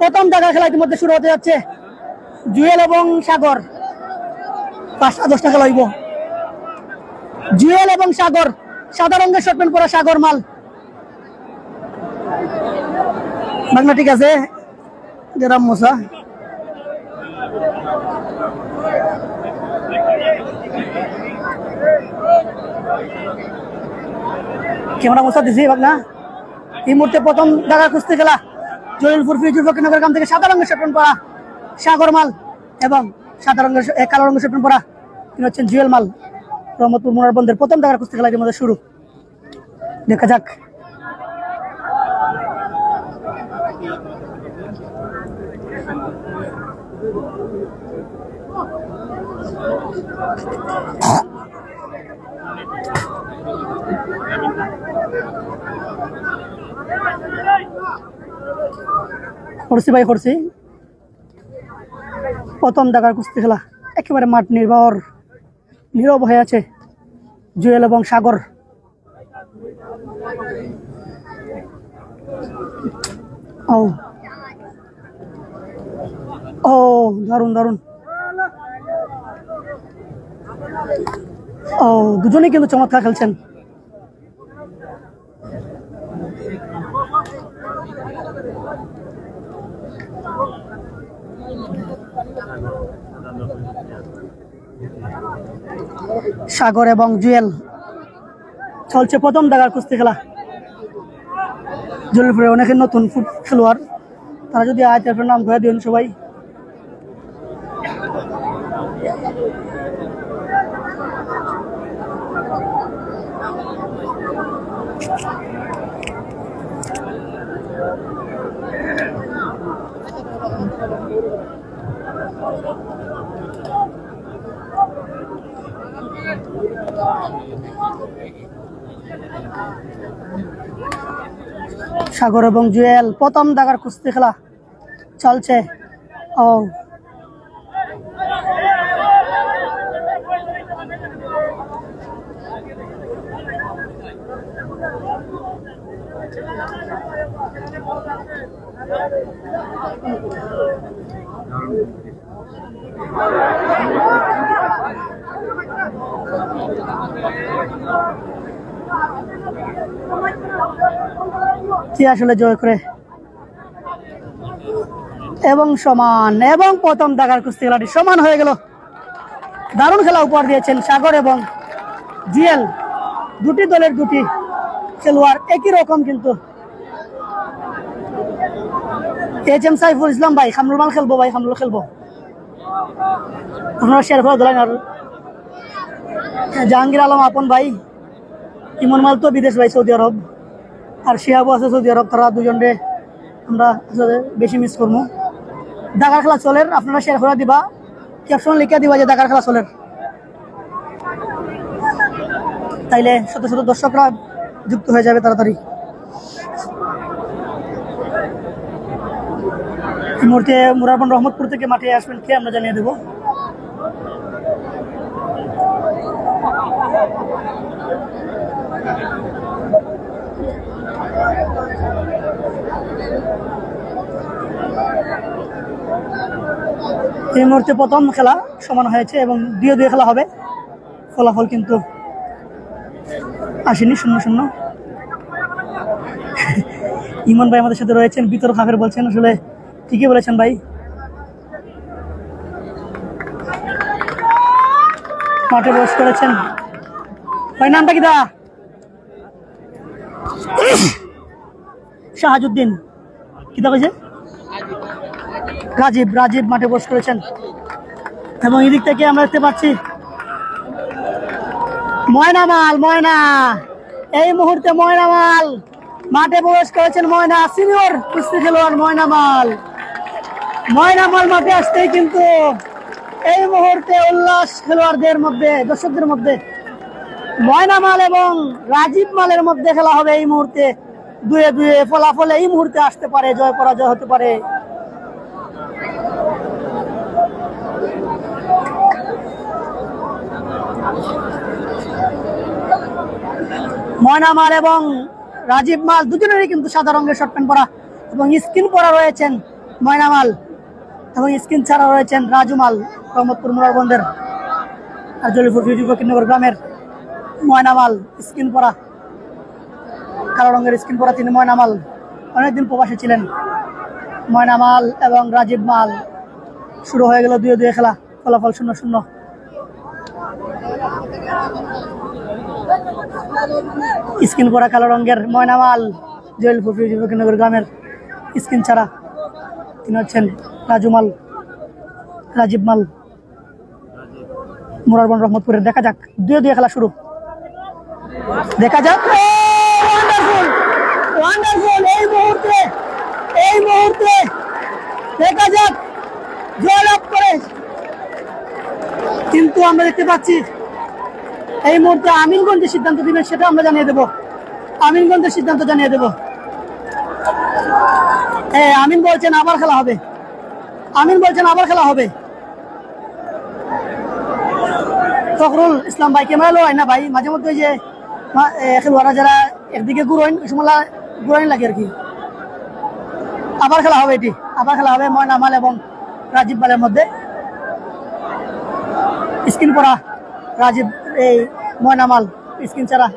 প্রথম দেখা খেলা ইতিমধ্যে শুরু হতে যাচ্ছে। জুয়েল এবং সাগর 5-10 টাকা লইব। জুয়েল এবং সাগর, সাদা রঙের শর্ট প্যান্ট পরা সাগর মাল। বাংলা ঠিক আছে জেরাম মোসা। ক্যামেরা মোসা দিছি বাংলা। এই মুহূর্তে প্রথম দেখা কুস্তি খেলা জলিলপুর ফিরোজপুর ফকিরনগর গ্রাম থেকে সাদা রঙের শর্ট প্যান্ট পরা সাগর মাল এবং সাদা রঙের কালো রঙের শর্ট প্যান্ট পরা তিনি হচ্ছেন জুয়েল মাল। রহমতপুর মোনার বন্ধের প্রথম দেখা কুস্তি খেলা ইতিমধ্যে শুরু। দেখা যাক। করছি ভাই করছি। প্রথম দেখার কুস্তি খেলা একেবারে মাঠ নির্ভর নীরব হয়ে আছে জুয়েল এবং সাগর। ও ও দারুন দারুন। ও দুজনেই কিন্তু চমৎকার খেলছেন। সাগর এবং জুয়েল চলছে প্রথম দেখার কুস্তি খেলা। জলিলপুরে অনেকের নতুন ফুট খেলোয়াড়, তারা যদি আয়তের নাম ধরে দিন সবাই। সাগর এবং জুয়েল প্রথম দেখার কুস্তি খেলা চলছে। ও কি আসলে জয় করে এবং সমান এবং প্রথম দেখার কুস্তি খেলাটি সমান হয়ে গেল। দারুণ খেলা উপহার দিয়েছেন সাগর এবং জুয়েল। দুটি দলের দুটি খেলোয়াড় একই রকম, কিন্তু এইচ.এম. সাইফুল ইসলাম ভাই খামরুল মাল খেলবো, ভাই খামরুল খেলবো। আপনারা শেয়ার করে দিলেন। আর জাহাঙ্গীর আলম আপন ভাই, ইমন মাল তো বিদেশ ভাই সৌদি আরব, আর শিহাবু আছে সৌদি আরব। তারা দুজনে আমরা বেশি মিস করবো। দেখার খেলা চলের, আপনারা শেয়ার করে দিবা, ক্যাপশন লিখে দিবা যে দেখার খেলা চলের, তাইলে শত শত দর্শকরা যুক্ত হয়ে যাবে তাড়াতাড়ি। এই মুহূর্তে মুরারবন রহমতপুর থেকে মাঠে আসবেন কে আমরা জানিয়ে দেবো। এই মুহূর্তে প্রথম খেলা সমান হয়েছে এবং 2-2 খেলা হবে। ফলাফল কিন্তু আসেনি, 0-0। ইমন ভাই আমাদের সাথে রয়েছেন, বিতর্ক হাফের বলছেন, আসলে ঠিকই বলেছেন ভাই। মাঠে বস করেছেন ভাই, নামটা কি দা? শাহাজুদ্দিন কি দা কইছে? রাজীব। রাজীব মাঠে বস করেছেন এবং এদিক থেকে আমরা দেখতে পাচ্ছি ময়না মাল। ময়না এই মুহূর্তে ময়না মাল মাঠে প্রবেশ করেছেন। ময়না সিনিয়র কুস্তি খেলোয়াড় ময়না মাল। ময়না মাল মাঠে আসতেই কিন্তু এই মুহূর্তে উল্লাস খেলোয়াড়দের মধ্যে, দর্শকদের মধ্যে। ময়না মাল এবং রাজীব মালের মধ্যে খেলা হবে এই মুহূর্তে। 2-2 ফলাফলে এই মুহূর্তে আসতে পারে, জয় পরাজয় হতে পারে। ময়না মাল এবং রাজীব মাল দুজনেরই কিন্তু সাদা রঙের শর্ট প্যান্ট পরা এবং স্কিন পরা রয়েছেন ময়নামাল এবং স্ক্রিন ছাড়া রয়েছেন রাজুমাল রহমতপুর মুরারবন্দের আর জলিপুর ফকিরনগর গ্রামের ময়নামাল স্ক্রিন পরা কালো রঙের স্ক্রিন পরা তিনি ময়নামাল অনেকদিন প্রবাসী ছিলেন। ময়নামাল এবং রাজীব মাল শুরু হয়ে গেল 2-2 খেলা, ফলাফল 0-0। স্ক্রিন পরা কালো রঙের ময়নামাল জলিপুর ফকিরনগর গ্রামের স্ক্রিন ছাড়া তিনি হচ্ছেন রাজীব মাল মুরারবন্দ রহমতপুরের। দেখা যাক 2-2 খেলা শুরু, দেখা যাক। ওয়ান্ডারফুল এই মুহূর্তে দেখা যাক জয়লাভ করে, কিন্তু আমরা দেখতে পাচ্ছি এই মুহূর্তে আমিনগঞ্জ সিদ্ধান্ত দিবেন সেটা আমরা জানিয়ে দেব। আমিনগঞ্জের সিদ্ধান্ত জানিয়ে দেব। আমিন বলছেন আবার খেলা হবে, ফখরুল ইসলাম ভাই ক্যামেরা লো না ভাই, মাঝে মধ্যে যে খেলোয়াড়রা যারা একদিকে গুড়াইন লাগে আর কি। আবার খেলা হবে ময়নামাল এবং রাজীব মালের মধ্যে। স্ক্রিন পরা ময়নামাল, স্ক্রিন ছাড়া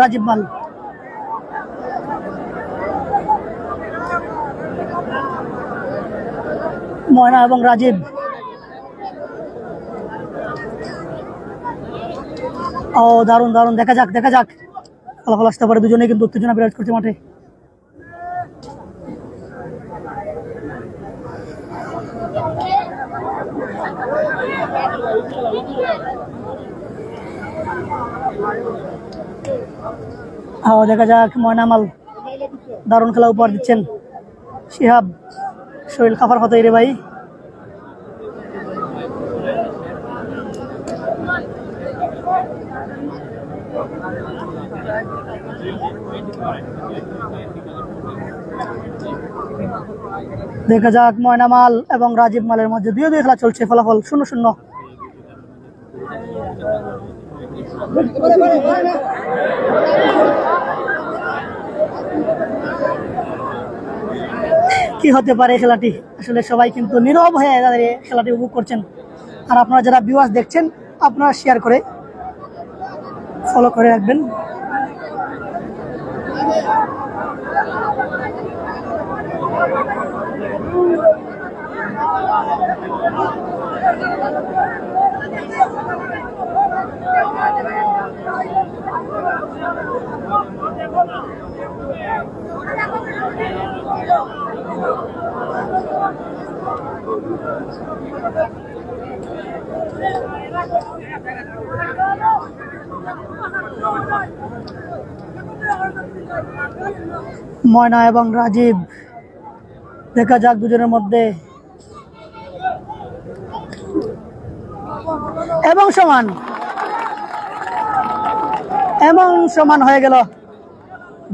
রাজীব মাল। ময়না এবং রাজীব দারুণ দেখা যাক ফলাফল আসতে পারে। দুজনে কিন্তু উত্তেজনা বিরাজ করছে মাঠে। দেখা যাক ময়নামাল দারুণ খেলা উপহার দিচ্ছেন। শিহাব শরীর খাবার হতো রে ভাই। দেখা যাক ময়নামাল এবং রাজীব মালের মধ্যে 2-2 খেলা চলছে, ফলাফল 0-0। কি হতে পারে খেলাটি? আসলে সবাই কিন্তু নীরব হয়ে খেলাটি উপভোগ করছেন। আর আপনারা যারা ভিউয়ার্স দেখছেন, আপনারা শেয়ার করে ফলো করে রাখবেন। ময়না এবং রাজীব, দেখা যাক দুজনের মধ্যে। এবং সমান হয়ে গেল,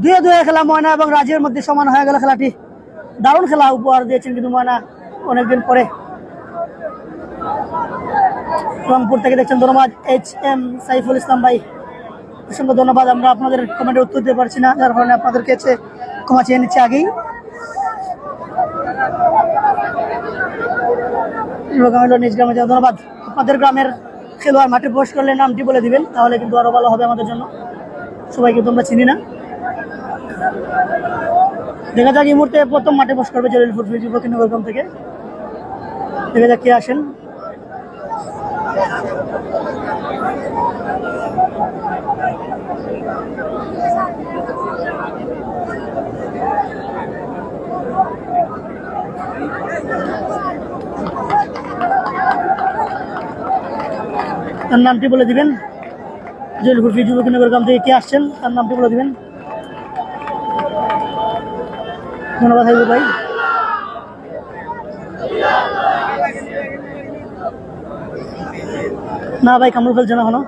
2-2 খেলা ময়না এবং রাজীবের মধ্যে সমান হয়ে গেল খেলাটি। দারুণ খেলা উপহার দিয়েছেন কিন্তু ময়না অনেকদিন পরে। রংপুর থেকে দেখছেন, ধন্যবাদ HM সাইফুল ইসলাম ভাই, অসংখ্য ধন্যবাদ। আমরা আপনাদের কমেন্টের উত্তর দিতে পারছি না, যার কারণে আপনাদের কাছে ক্ষমা চেয়ে নিচ্ছি আগেই। নিজ গ্রামে ধন্যবাদ। আপনাদের গ্রামের খেলোয়াড় মাঠে প্রবেশ করলে নামটি বলে দিবেন, তাহলে কিন্তু আরো ভালো হবে আমাদের জন্য। সবাইকে তোমরা চিনি না। দেখা যাক এই মুহূর্তে প্রথম মাঠে প্রবেশ করবে জলিলপুর ফকিরনগর গ্রাম থেকে। দেখা যাক কে আসেন। তার নামটি বলে দিবেন। জলিলপুর ফকিরনগর গ্রাম থেকে কে আসছেন তার নামটি বলে দিবেন। ধন্যবাদ হাবিব ভাই। না ভাই, কামরুল ফেলছে না এখনো।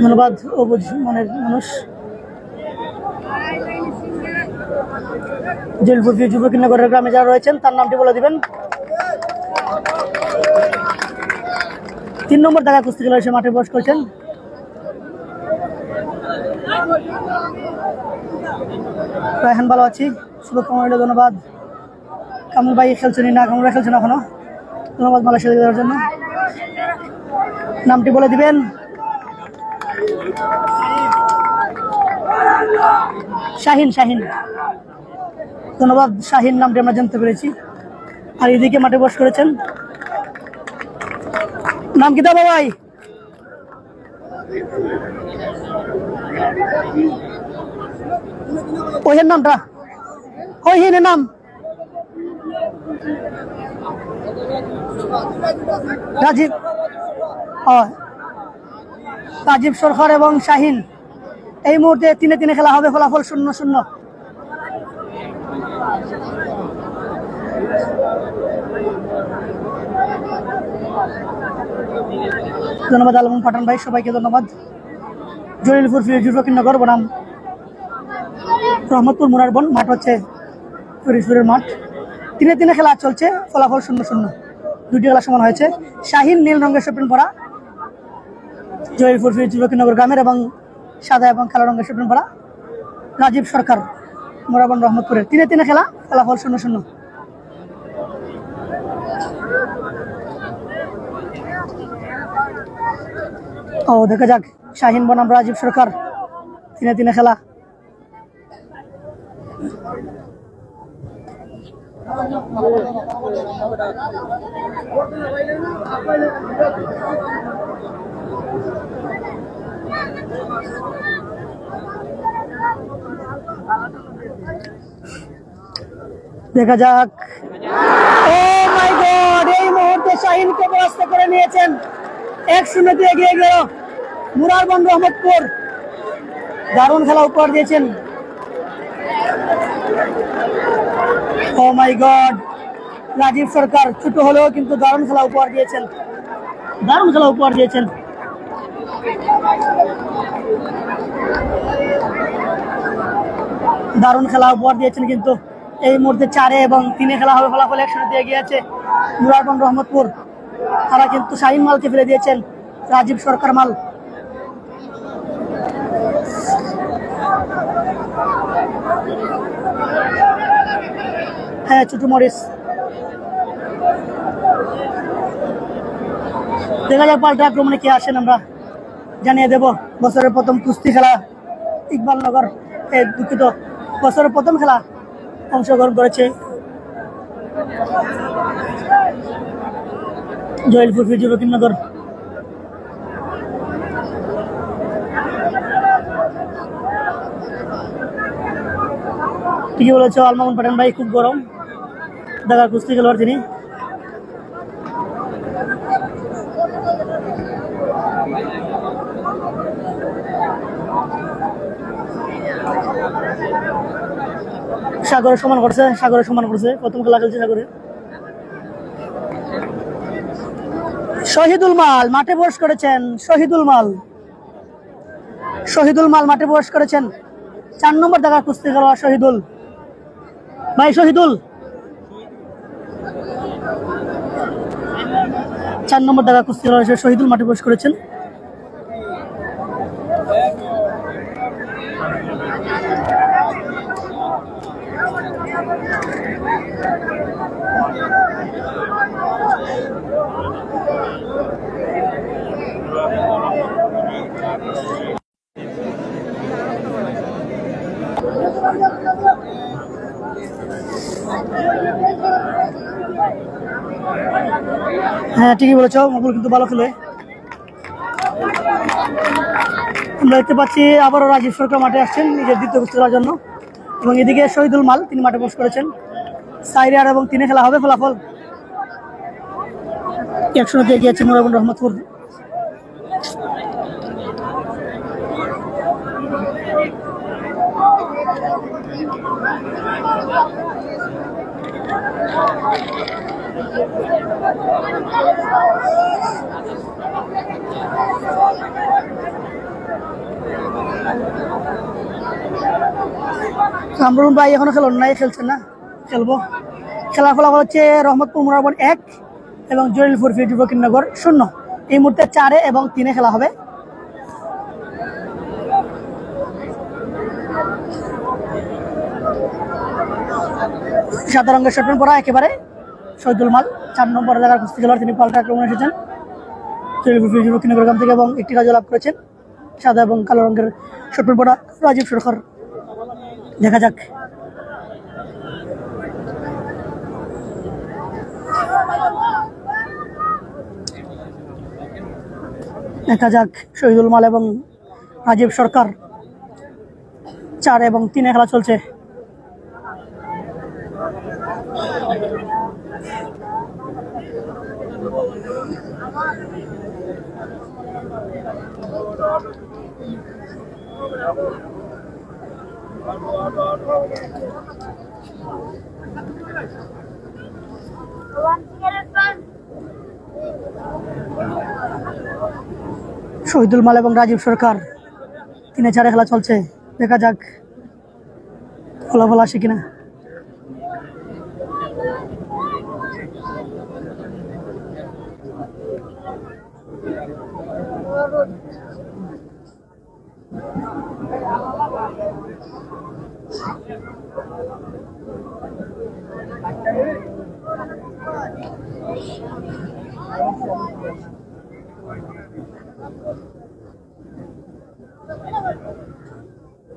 ধন্যবাদ অবুঝ মনের মানুষ। জলিলপুর ফকিরনগরের গ্রামে যারা রয়েছেন তার নামটি বলে দিবেন। 3 নম্বর জায়গায় কুস্তি খেলা এসে মাঠে প্রবেশ করছেন। রায়হান ভালো আছি, শুভকামনা রইল, ধন্যবাদ। কামরুল ভাই খেলছেন না, কামরুল ভাই খেলছেন এখনো, ধন্যবাদ মালয়েশিয়া দেওয়ার জন্য। নামটি বলে দিবেন। শাহিন, শাহিন, ধন্যবাদ। শাহিন নামটি আমরা জানতে পেরেছি। আর এদিকে মাঠে বস করেছেন, নাম কি দাদা ভাই? ওইহের নামটা ওইহিনের নাম রাজীব, রাজীব সরকার এবং শাহিন। এই মুহূর্তে 3-3 খেলা হবে, ফলাফল 0-0। ধন্যবাদ আলম পাঠান ভাই, সবাইকে ধন্যবাদ। জলিলপুর ফকিরনগর বনাম রহমতপুর মুরারবন, মাঠ হচ্ছে ফরিদপুরের মাঠ। 3-3 খেলা চলছে, ফলাফল 0-0। দুটি খেলা সমান হয়েছে। শাহিন নীল রঙের শপিং পরা, জলিলপুর ফকিরনগর গ্রামের, এবং সাদা এবং কালো রঙের শপিং পরা রাজীব সরকার মুরারবন রহমতপুরের। 3-3 খেলা, ফলাফল 0-0। ও দেখা যাক, শাহিন বনাম রাজীব সরকার, 3-3 খেলা। দেখা যাক। ও মাই গড, এই মুহূর্তে শাহিনকে পরাস্ত করে নিয়েছেন। 1-0 এগিয়ে গেল মুরারবন রহমতপুর। দারুণ খেলা উপহার দিয়েছেন। ও মাই গড, রাজীব সরকার ছোট হলেও কিন্তু দারুণ খেলা উপহার দিয়েছেন, দারুণ খেলা উপহার দিয়েছেন। দারুণ খেলা উপহার দিয়েছেন কিন্তু এই মুহূর্তে 4 এবং 3 খেলা হবে, ফলাফল 1-0 এগিয়ে আছে মুরারবন রহমতপুর। তারা কিন্তু শাহিন মালকে ফেলে দিয়েছেন, রাজীব সরকার মাল। হ্যাঁ, ছোট মরিচ। দেখা যাক পাল্টা আক্রমণে কে আসেন, আমরা জানিয়ে দেব। বছরের প্রথম কুস্তি খেলা ইকবালনগর, দুঃখিত, বছরের প্রথম খেলা অংশগ্রহণ করেছে জলিলপুর ফকিরনগর। ঠিকই বলেছ আলমামুন পাঠান ভাই, খুব গরম। দেখা কুস্তি খেলোয়াড় তিনি। সাগরে সমান করছে, সাগরে সমান করছে, প্রথম খেলা খেলছে সাগরে। শহীদুল মাল মাঠে প্রবেশ করেছেন, শহীদুল মাল, শহীদুল মাল মাঠে প্রবেশ করেছেন। 4 নম্বর দেখা কুস্তি খেলোয়াড় শহীদুল ভাই, শহীদুল 4 নম্বর দেখা কুস্তি খেলোয়াড় শহীদুল মাঠে প্রবেশ করেছেন। হ্যাঁ, ঠিকই বলেছ, মকুল কিন্তু ভালো খেলে। আমরা দেখতে পাচ্ছি আবারও রাজীব সরকার মাঠে আসছেন নিজের দ্বিতীয় কুস্তি খেলার জন্য, এবং এদিকে শহীদুল মাল তিনি মাঠে প্রবেশ করেছেন। 4 এবং 3 খেলা হবে, ফলাফল 1-0 এগিয়েছে মুরারবন রহমতপুর। কামরুল ভাই এখনো খেলুন নাই, খেলছেন না, খেলবো। খেলার ফলাফল হচ্ছে রহমতপুর মুরারবন 1 এবং জলিলপুর ফকিরনগর 0। এই মুহূর্তে 4 এবং 3 খেলা হবে। সাদা রঙের শার্ট প্যান্ট পরা একেবারে শহীদুল মাল 4 নম্বর জায়গার কুস্তি খেলোয়াড়, তিনি পাল্টা আক্রমণে এসেছেন দক্ষিণগ্রাম থেকে এবং একটি কাজ লাভ করেছেন। সাদা এবং কালো রঙের শার্ট প্যান্ট পরা রাজীব সরকার। দেখা যাক শহীদুল মাল এবং রাজীব সরকার 4 এবং 3 খেলা চলছে। শহীদুল মাল এবং রাজীব সরকার 3-4 খেলা চলছে। দেখা যাক ফলাফল আসে কিনা।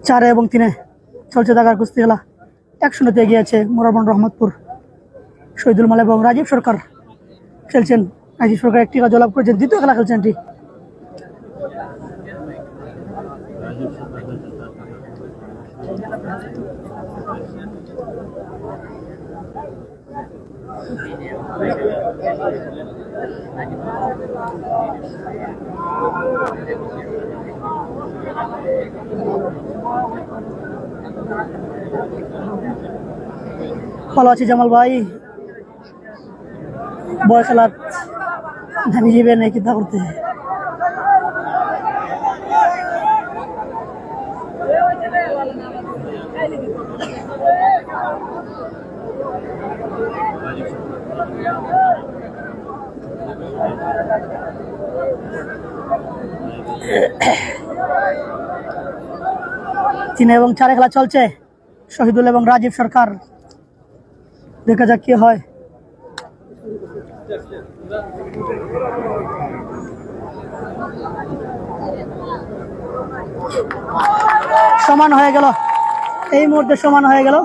চারে এবং 3 চলছে ঢাকার কুস্তি খেলা। 1-0 এগিয়ে আছে মোরারবন্দ রহমতপুর। শহীদুল মাল এবং রাজীব সরকার খেলছেন। রাজীব সরকার একটি কাজ লাভ করেছেন, দ্বিতীয় খেলা খেলছেন এটি। ভালো আছি জামাল ভাই, বয় খেলার ধানি যাবে না কিতা করতে। তিন এবং 4 খেলা চলছে। শহীদুল এবং রাজীব সরকার, দেখা যাক কি হয়। সমান হয়ে গেল, এই মুহূর্তে সমান হয়ে গেল।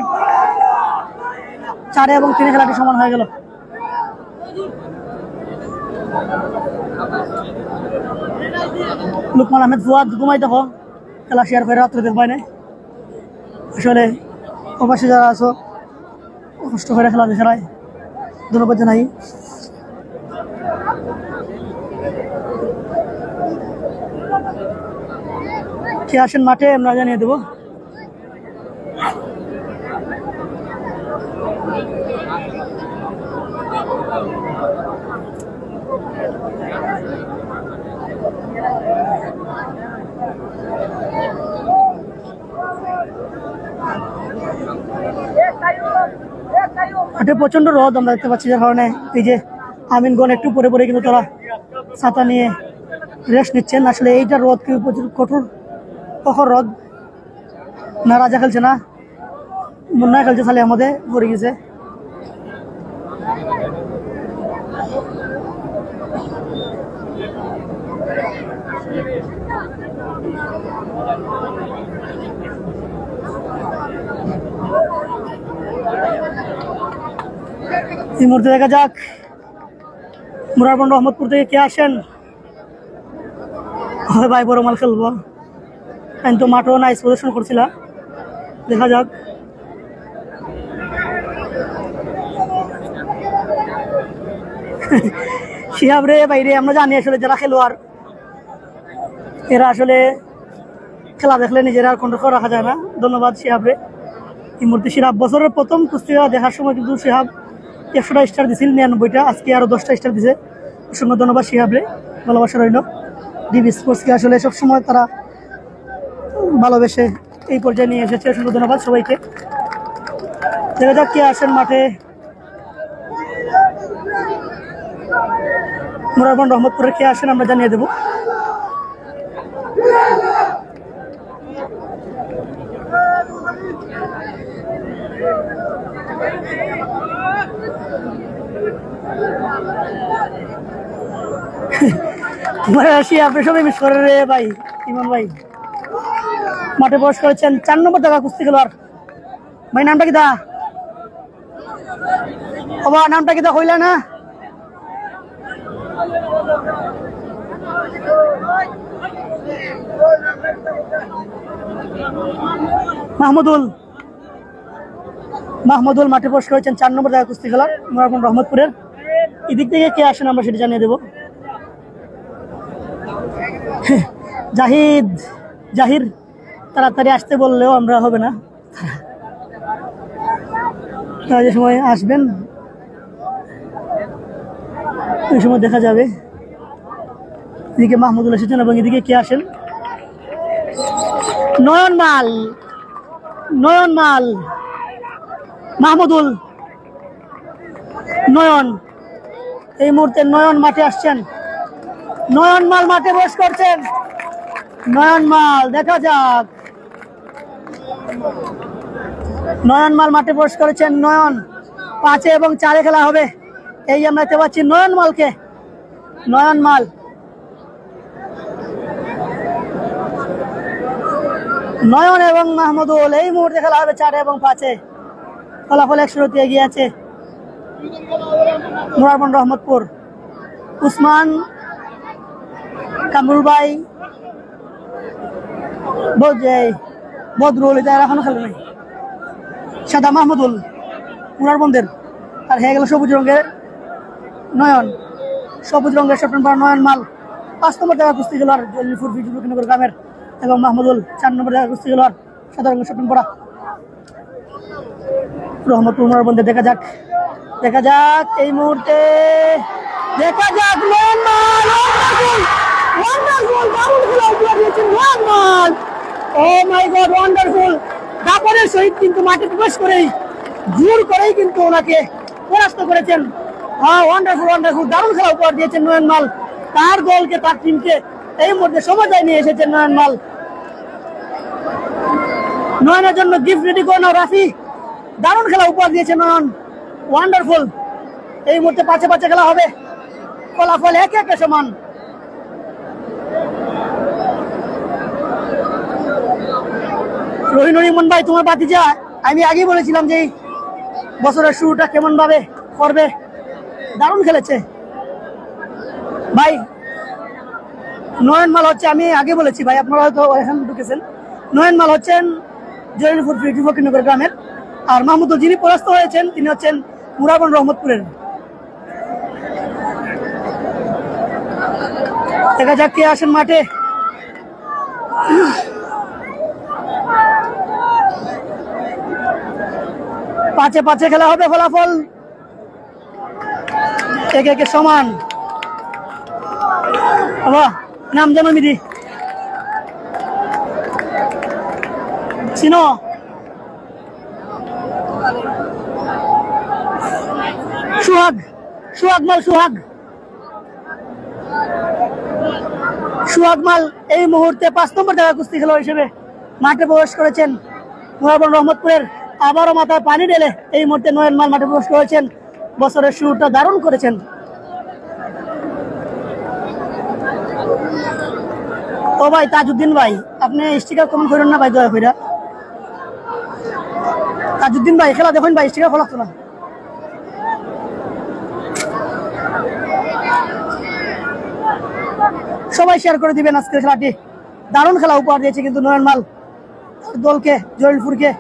4 এবং 3 খেলাটি সমান হয়ে গেল। লুকমান আহমেদ ফুয়াদ ঘুমাই দেখো, খেলা শেয়ার করে রাত্রে দেখ পাই নাই। আসলে অবশ্যই যারা আছো কষ্ট করে খেলা দেখায়, ধন্যবাদ জানাই। কে আসেন মাঠে আমরা জানিয়ে দেবো। মাঠে প্রচন্ড রোদ আমরা দেখতে পাচ্ছি, যার কারণে এই যে আমিনগণ একটু পরে পরে কিন্তু তারা ছাতা নিয়ে রেস্ট নিচ্ছেন। আসলে এইটা রোদ কি প্রচুর কঠোর প্রখর রোদ। না রাজা খেলছে না, মুন্না খেলছে, খালি আমাদের পড়ে গেছে। এই মুহূর্তে দেখা যাক মোরারবন্দ রহমতপুর থেকে কে আসেন। হয় ভাই বড় মাল খেলবো, কিন্তু মাঠও নাইস প্রদর্শন করছিল। দেখা যাক। শিহাব রে বাইরে আমরা জানি আসলে যারা খেলোয়াড় এরা আসলে খেলা দেখলে নিজেরা আর কন্ট্রোল রাখা যায় না। ধন্যবাদ শিহাব রে। এই মুহূর্তে শিহাব বছরের প্রথম কুস্তি দেখার সময় কিন্তু শিহাব 100টা স্টার দিছিল, 99টা, আজকে আরো 10টা স্টার দিছে। অসংখ্য ধন্যবাদ শিহাব রে, ভালোবাসা রইল। ডিবি স্পোর্টসকে আসলে সবসময় তারা ভালোবেসে এই পর্যায়ে নিয়ে এসেছে। অসংখ্য ধন্যবাদ সবাইকে। দেখা যাক কে আসেন মাঠে। মোরারবন্দ রহমতপুরে কে আসেন আমরা জানিয়ে দেব। তোমার আসি আপনি সবাই মিস করে রে ভাই ইমন ভাই। মাঠে প্রবেশ করেছেন 4 নম্বর জায়গা কুস্তি খেলোয়াড়। ভাই নামটা কি দা? বাবা নামটা কি দা হইলা না? মাহমুদুল মাঠে প্রবেশ করেছেন 4 নম্বর জায়গা কুস্তি খেলোয়াড় রহমতপুরের। এদিক থেকে কে আসেন আমরা সেটা জানিয়ে দেব। জাহির তাড়াতাড়ি আসতে বললেও আমরা হবে না, তারা যে সময় আসবেন ওই সময় দেখা যাবে। এদিকে মাহমুদুল এসেছেন এবং এদিকে কে আসেন? নয়ন মাল মাহমুদুল নয়ন, এই মুহূর্তে নয়ন মাঠে আসছেন। নয়ন মাল মাঠে বস করছেন। নয়ন মাল দেখা যাক। নয়ন মাল মাঠে বস করেছেন। নয়ন 5 এবং 4 খেলা হবে, এই আমরা দেখতে পাচ্ছি নয়ন মালকে। নয়ন মাল নয়ন এবং মাহমুদুল এই মুহূর্তে খেলা হবে 4 এবং 5-এ। ফলাফল 1-0 এগিয়ে আছে মুরারবন রহমতপুর। উসমান, কামরুল ভাই, বদরুল এটা এখনো খেলে নাই। সাদা মাহমুদুল মুরারবন্দের, আর হয়ে গেল সবুজ রঙের নয়ন। সবুজ রঙের শটন নয়ন মাল 5 নম্বর জায়গা কুস্তি খেলোয়াড় জলিলপুর বিজুনগর গ্রামের, এবং মাহমুদুল 4 নম্বর জায়গা কুস্তি খেলোয়াড় সাদা রঙের শটন পরা রহমতপুর মুরারবন্দের। দেখা যাক এই মুহূর্তে দেখা যাক নয়ন মাল ওয়ান্ডারফুল দাপনের সহিত কিন্তু মাঠে প্রবেশ করেই জোর করেই কিন্তু ওনাকে পরাস্ত করেছেন। হ্যাঁ ওয়ান্ডারফুল দারুণ খেলা উপহার দিয়েছেন নয়ন মাল। তার দলকে তার টিমকে এই মধ্যে সমঝায় নিয়ে এসেছেন নয়ন মাল। নয়নের জন্য গিফট রেডি করে নাও রাফি। দারুণ খেলা উপহার দিয়েছে নয়ন, ওয়ান্ডারফুল। এই মুহূর্তে 5-5 খেলা হবে, ফলাফল 1-1 সমান। রহিনুর ভাই তোমার বাতিজা, আমি আগেই বলেছিলাম যে বছরের শুরুটা কেমন ভাবে করবে, দারুণ খেলেছে ভাই। নয়ন মাল হচ্ছে, আমি আগে বলেছি ভাই, আপনারা হয়তো এখন ঢুকেছেন, নয়ন মাল হচ্ছেন জলিলপুর ফকিরনগর গ্রামের, আর মাহমুদুল যিনি পরাস্ত হয়েছেন তিনি হচ্ছেন মুরারবন রহমতপুরের। দেখা যাক কে আসেন মাঠে। পাঁচে খেলা হবে, ফলাফল 1-1 সমান। নাম জানো মিদি চিনো? সুহাগ মাল এই মুহূর্তে 5 নম্বর জায়গা কুস্তি খেলোয়াড় হিসেবে মাঠে প্রবেশ করেছেন মুরারবন রহমতপুরের। আবারও মাথায় পানি ঢেলে এই মুহূর্তে নয়ন মাল মাঠে প্রবেশ করেছেন। বছরের শুরুটা দারুণ করেছেন। ও ভাই তাজউদ্দিন ভাই, আপনি স্টিকার কমেন্ট করেন না ভাই, দয়া করে। তাজউদ্দিন ভাই খেলা দেখুন ভাই, স্টিকার ফলাতো না। সবাই শেয়ার করে দিবেন আজকের খেলাটি। দারুণ খেলা উপহার দিয়েছে কিন্তু নয়ন মাল দলকে, জলিলপুরকে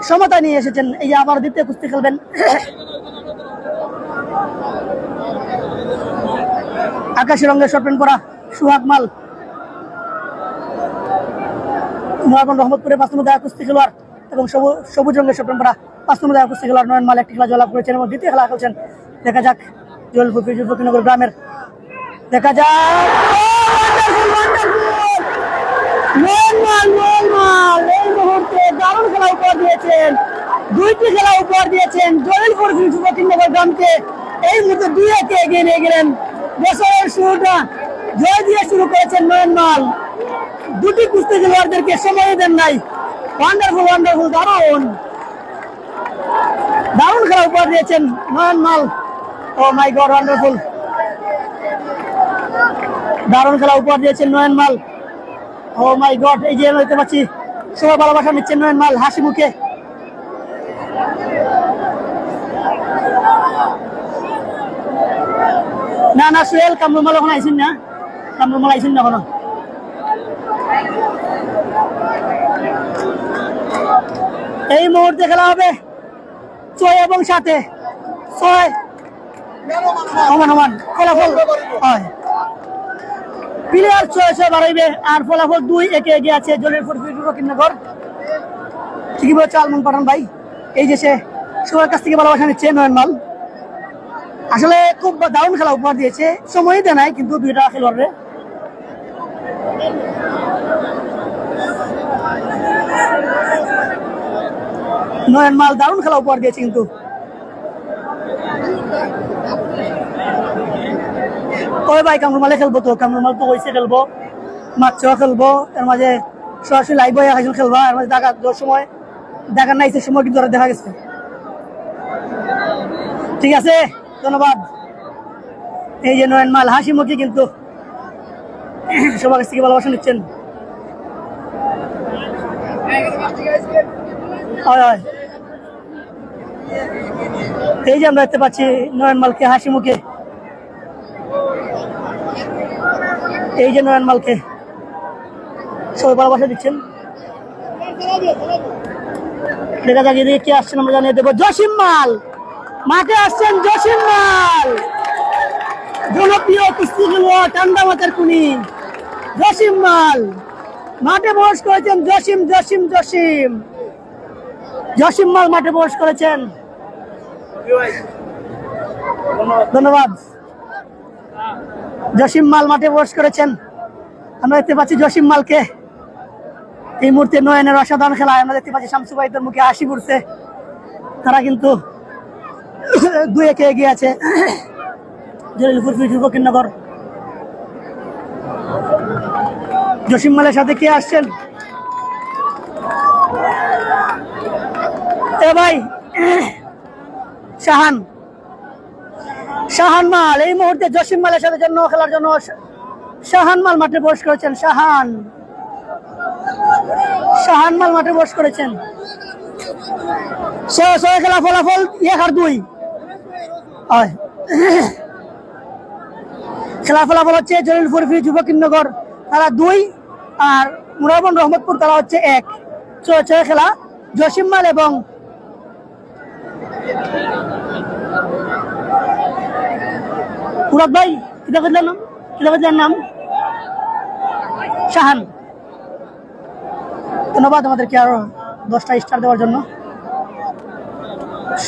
সমতা নিয়ে এসেছেন। এই যে আবার দ্বিতীয় কুস্তি খেলবেন আকাশি রঙের শর্ট প্যান্ট পরা সুহাগ মাল, মুরারবন রহমতপুরে 5 নম্বর জায়গা কুস্তি খেলোয়াড়, এবং সবুজ রঙের শর্ট প্যান্ট পরা 5 নম্বর জায়গা কুস্তি খেলোয়াড় নয়ন মাল একটি খেলা জয়লাভ করেছেন এবং দ্বিতীয় খেলা খেলছেন। দেখা যাক জলিলপুর ফকিরনগর গ্রামের, দেখা যাক এই মুহূর্তে দারুণ খেলা উপহার দিয়েছেন, 2টি খেলা উপহার দিয়েছেন জলিলপুর ফকিরনগর গ্রামকে। এই মুহূর্তে 2-1 এগিয়ে নিয়ে গেলেন। বছরের শুরুটা জয় দিয়ে শুরু করেছেন নয়ন মাল। 2টি কুস্তি খেলোয়াড়দেরকে সময় দেন নাই। ওয়ান্ডারফুল দারুণ খেলা উপহার দিয়েছেন নয়ন মাল। ও মাই গড, ওয়ান্ডারফুল দারুণ খেলা উপহার দিয়েছেন নয়ন মাল। ও মাই গড, এই যে দেখতে পাচ্ছি সবাই ভালোবাসা নিচ্ছেন নয়ন মাল হাসি মুখে। না না সোহেল, কামরুল মাল এখন আইসেন না, কামরুল মাল আইসেন না এখনো। এই মুহূর্তে খেলা হবে 6 এবং 7, 6 সমান ফলাফল হয়। প্লেয়ার 6 বাড়াইবে আর ফলাফল 2-1 এগিয়ে আছে জলিলপুর ফকিরনগর। ঠিকই বলছে আলমন পাঠান ভাই, এই যে সে সবার কাছ থেকে ভালোবাসা নিচ্ছে নয়ন মাল। আসলে খুব দারুণ খেলা উপহার দিয়েছে, সময়ই দেয় নাই কিন্তু দুইটা খেলোয়াড়ে। নয়ন মাল দারুণ খেলা উপহার দিয়েছে কিন্তু। ওই ভাই কামরুল মালে খেলবো তো, কামরুল মাল তো হয়েছে খেলবো, মাছও খেলবো, এর মাঝে সরাসরি লাইভ হয়ে একজন খেলবা, এর মাঝে দেখা সময় দেখার নাই, সে সময় কিন্তু দেখা গেছে। ঠিক আছে, ধন্যবাদ। এই যে নয়ন মাল হাসি মুখে কিন্তু সবার কাছ থেকে ভালোবাসা নিচ্ছেন। এই যে আমরা দেখতে পাচ্ছি নয়ন মালকে হাসি মুখে, এই যে নয়ন মালকে সবাই ভালোবাসা দিচ্ছেন। দেখা যাক এদিকে কে আসছেন আমরা জানিয়ে দেবো। জসিম মাল মাঠে আসছেন, জসিম মাল জনপ্রিয় কুস্তি খেলোয়াড় ঠান্ডা মাথার কুনি জসিম মাল মাঠে প্রবেশ করেছেন। জসিম মাল মাঠে প্রবেশ করেছেন, ধন্যবাদ। জসিম মাল মাঠে প্রবেশ করেছেন, আমরা দেখতে পাচ্ছি জসিম মালকে। এই মুহূর্তে নয়নের অসাধারণ খেলা আমরা দেখতে পাচ্ছি, শামসু ভাইদের মুখে হাসি ফুটছে, তারা কিন্তু 2-1 এগিয়ে আছে জলিলপুর ফকিরনগর। জসিম মালের সাথে কে আসছেন এ ভাই? শাহান মাল এই মুহূর্তে জসিম মালের সাথে জন্য খেলার জন্য শাহান মাল মাঠে প্রবেশ করেছেন। শাহান মাল মাঠে প্রবেশ করেছেন। খেলা ফলাফল 1-2। খেলা ফলাফল হচ্ছে জলিলপুর ফকিরনগর তারা 2 আর মুরাবন রহমতপুর তারা হচ্ছে 1। 6 খেলা জসিম মাল এবং মুরাদ ভাই কিতাবের নাম শাহান। ধন্যবাদ আমাদেরকে আরো 10টা স্টার দেওয়ার জন্য।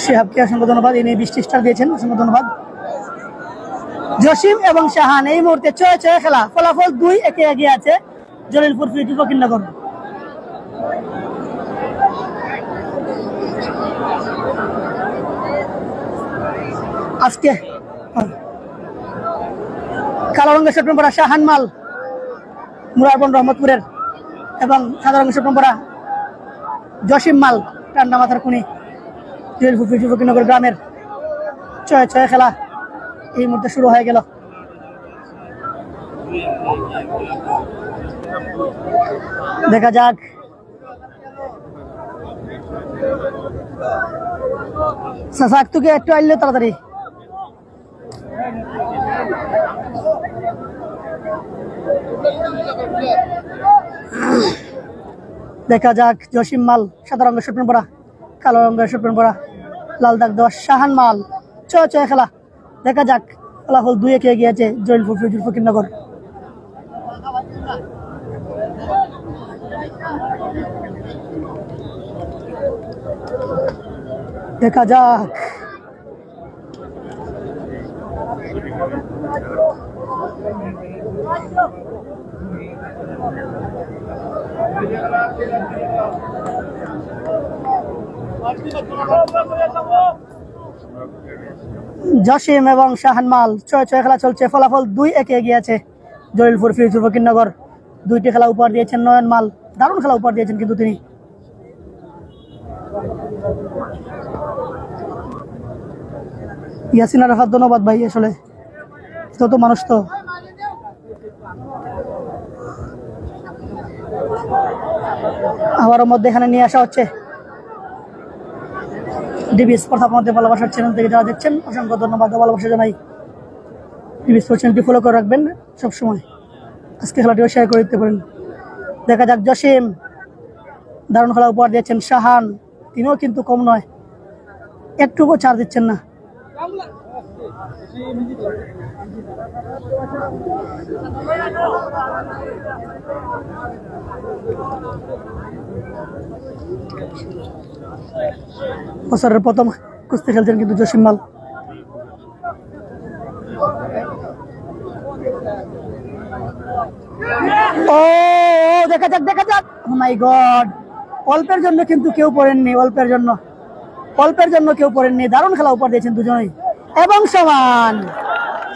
শিহাবকে অসংখ্য ধন্যবাদ, ইনি 20টি স্টার দিয়েছেন, অসংখ্য ধন্যবাদ। জসিম এবং শাহান এই মুহূর্তে 6 খেলা ফলাফল 2-1 এগিয়ে আছে জলিলপুর ফকিরনগর। আজকে কালো রঙের শর্ট পরা শাহান মাল মুরারবন রহমতপুরের এবং সাদা রঙের শর্ট পরা জসিম মাল ঠান্ডা মাথার কুনি জলিলপুর ফকিরনগর গ্রামের। 6 খেলা এই মুহূর্তে শুরু হয়ে গেল। দেখা যাক সাসাক তোকে একটু আইলে তাড়াতাড়ি। দেখা যাক জসিম মাল সাদা রঙের শর্ট পরা, কালো রঙের শর্ট পরা, লাল দাগ দেওয়া শাহান মাল। 6 খেলা, দেখা যাক ফলাফল 2-1 এগিয়ে আছে জলিলপুর ফকিরনগর। দেখা যাক জসিম এবং শাহান মাল 6 খেলা চলছে, ফলাফল 2-1 এগিয়ে আছে জলিলপুর ফকিরনগর। 2টি খেলা উপহার দিয়েছেন নয়ন মাল, দারুণ খেলা উপহার দিয়েছেন কিন্তু তিনি। ইয়াসিন আরাফাত ধন্যবাদ ভাই, আসলে তো মানুষ তো আবারও মধ্যে এখানে নিয়ে আসা হচ্ছে। ডিবি স্পোর্টস আপনাদের ভালোবাসার চ্যানেল থেকে যারা দেখছেন অসংখ্য ধন্যবাদ, ভালোবাসা জানাই। ডিবি স্পোর্টস চ্যানেলটি ফলো করে রাখবেন সবসময়। আজকে খেলাটিও শেয়ার করে দিতে পারেন। দেখা যাক জসিম দারুণ খেলা উপহার দিয়েছেন। শাহান তিনিও কিন্তু কম নয়, একটুকু ছাড় দিচ্ছেন না। বছরের প্রথম কুস্তি খেলছেন কিন্তু জসিম মাল। ও দেখা যাক দেখা যাক। ও মাই গড, অল্পের জন্য কিন্তু কেউ পড়েননি, অল্পের জন্য কেউ পড়েননি। দারুণ খেলা উপহার দিয়েছেন দুজনেই এবং সমান।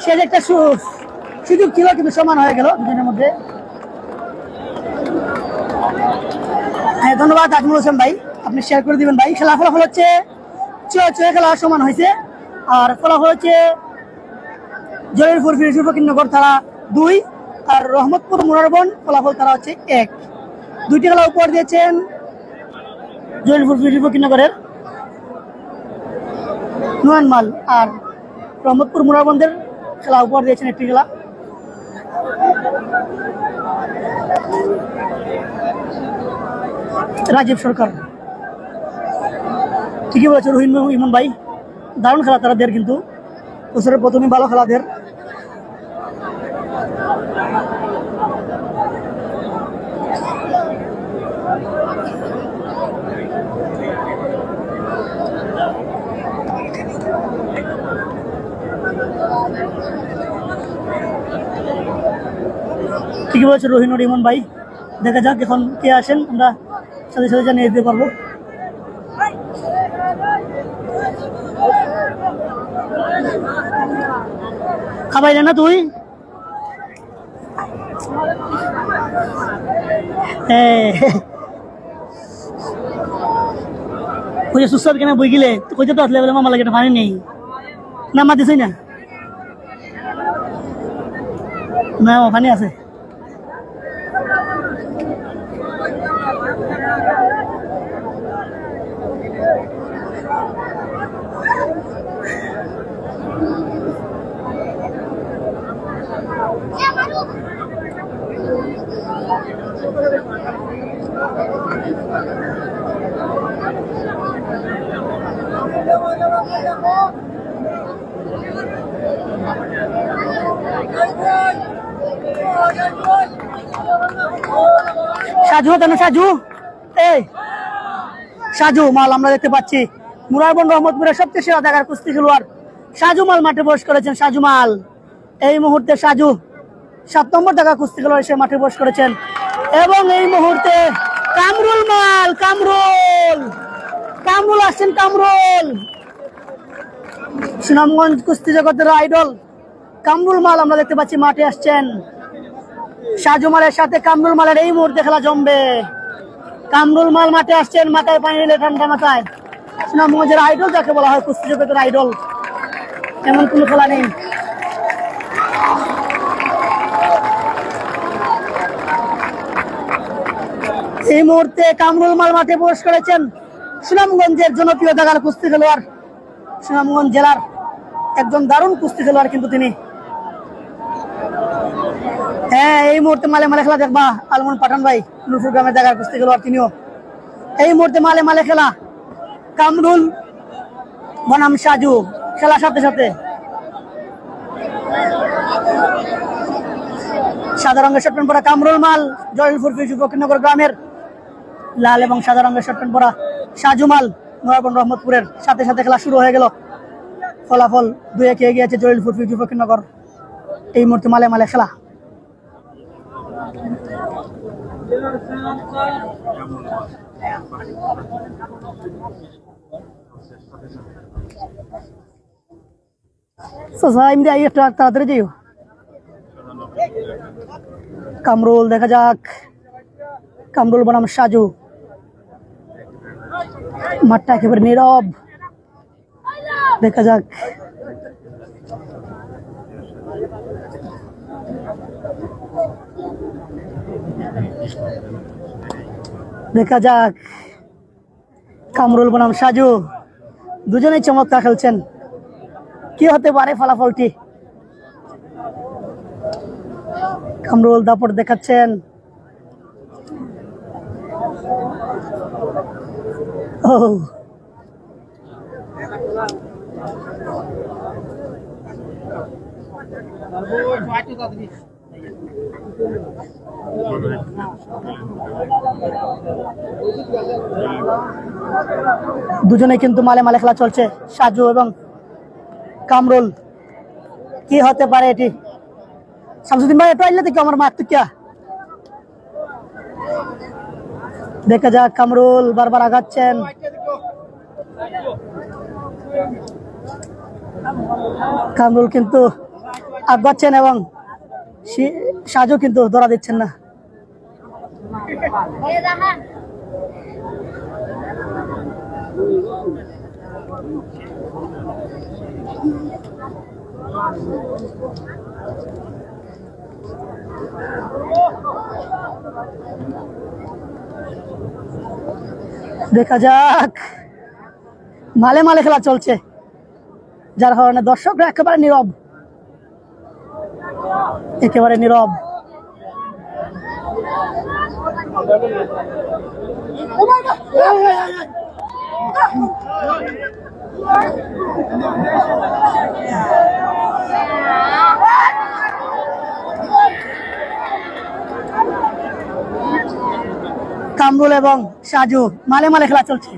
সে যে একটা সুযোগ ছিল কিন্তু সমান হয়ে গেল দুজনের মধ্যে। হ্যাঁ ধন্যবাদ আজমুল হোসেন ভাই, আপনি শেয়ার করে দিবেন ভাই। খেলা ফলাফল হচ্ছে খেলা সমান হয়েছে। আর ফলাফল হচ্ছে জলিলপুর ফকিরনগর তারা 2 আর রহমতপুর মুরারবন ফলাফল তারা হচ্ছে 1। 2টি খেলা উপহার দিয়েছেন জলিলপুর ফকিরনগরের নুয়ান মাল, আর রহমতপুর মুরারবনদের খেলা উপহার দিয়েছেন একটি খেলা। রাজীব সরকার ঠিকই বলেছে রহিম ইমন ভাই, দারুণ খেলা তাদের, কিন্তু বছরের প্রথমেই ভালো খেলাদের। ঠিকই বলেছে রহিনুর ইমন ভাই। দেখা যাক এখন কে আসেন, আমরা সাথে সাথে জানিয়ে দিতে পারবো। খাবাইলে না তুই? ওই যে সুস্বাদ কেনা বই গেলে কইতে তো আসলে মামা লাগে পানি নেই না, মা দিছই না না পানি আছে। সাজু কেন সাজু, এই সাজু মাল আমরা দেখতে পাচ্ছি মুরারবন রহমতপুরের সবচেয়ে সেরা জায়গার কুস্তি খেলোয়াড় সাজু মাল মাঠে প্রবেশ করেছেন। সাজু মাল এই মুহূর্তে সাজু 7 নম্বর জায়গা কুস্তি খেলোয়াড় সে মাঠে প্রবেশ করেছেন। এবং এই মুহূর্তে কামরুল মাল, কামরুল আসছেন। কামরুল সুনামগঞ্জ কুস্তি জগতের আইডল কামরুল মাল আমরা দেখতে পাচ্ছি মাঠে আসছেন। সাজু মালের সাথে কামরুল মালের এই মুহূর্তে খেলা জমবে। কামরুল মাল মাঠে আসছেন, মাথায় পানি নিলে ঠান্ডা মাথায়। সুনামগঞ্জের আইডল যাকে বলা হয়, কুস্তি জগতের আইডল, এমন কোনো খেলা নেই। এই মুহূর্তে কামরুল মাল মাঠে প্রবেশ করেছেন। সুনামগঞ্জের জনপ্রিয় জায়গার কুস্তি খেলোয়াড়, সুনামগঞ্জ জেলার একজন দারুণ কুস্তি খেলোয়াড় কিন্তু তিনি। হ্যাঁ এই মুহূর্তে মালে মালে খেলা দেখবা আলমন পাঠান ভাই, নুরপুর গ্রামের জায়গার কুস্তি খেলোয়াড় তিনিও। এই মুহূর্তে মালে মালে খেলা কামরুল বনাম সাজু, খেলার সাথে সাথে সাদা রঙের শার্ট প্যান্ট পরা কামরুল মাল জয়পুর ফকিরনগর গ্রামের, লাল এবং সাদা রঙের শার্ট প্যান্ট পরা সাজু মাল মুরারবন রহমতপুরের। সাথে সাথে খেলা শুরু হয়ে গেল। ফলাফল 2-1 এগিয়ে আছে জয়পুর ফকিরনগর। এই মুহূর্তে মালে মালে খেলা। তাড়াতাড়ি যাইও। কামরুল দেখা যাক, কামরুল বনাম সাজু। মাঠটা একেবারে নীরব, দেখা যাক। দেখা যাক কামরুল বনাম সাজু দুজনেই চমৎকার খেলছেন। কি হতে পারে ফলাফলটি? কামরুল দাপট দেখাচ্ছেন। ও দুজনে কিন্তু মালে মালে খেলা চলছে, সাজু এবং কামরুল। কি হতে পারে এটি? শামসুদ্দিন ভাই একটু আইলে দেখি আমার মাঠ থেকে। দেখা যাক কামরুল বারবার আগাচ্ছেন। কামরুল কিন্তু আগাচ্ছেন এবং সাজু কিন্তু ধরা দিচ্ছেন না। দেখা যাক মালে মালে খেলা চলছে, যার কারণে দর্শকরা একেবারে নীরব, একেবারে নীরব। কামরুল এবং সাজু মালে মালে খেলা চলছে।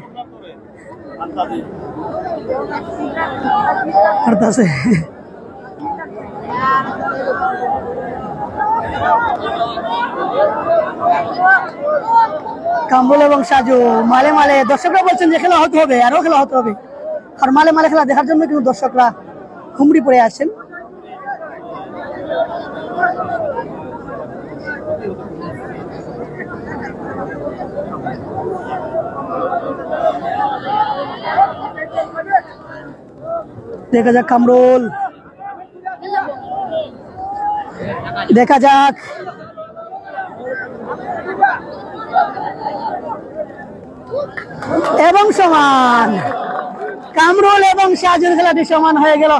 কামরুল এবং সাজু মালে মালে, দর্শকরা বলছেন যে খেলা হতে হবে, আরো খেলা হতে হবে। আর মালে মালে খেলা দেখার জন্য কিন্তু দর্শকরা হুমড়ি পড়ে আসেন। দেখা যাক কামরুল, দেখা যাক এবং সমান। কামরুল এবং সাজুর খেলাটি সমান হয়ে গেল।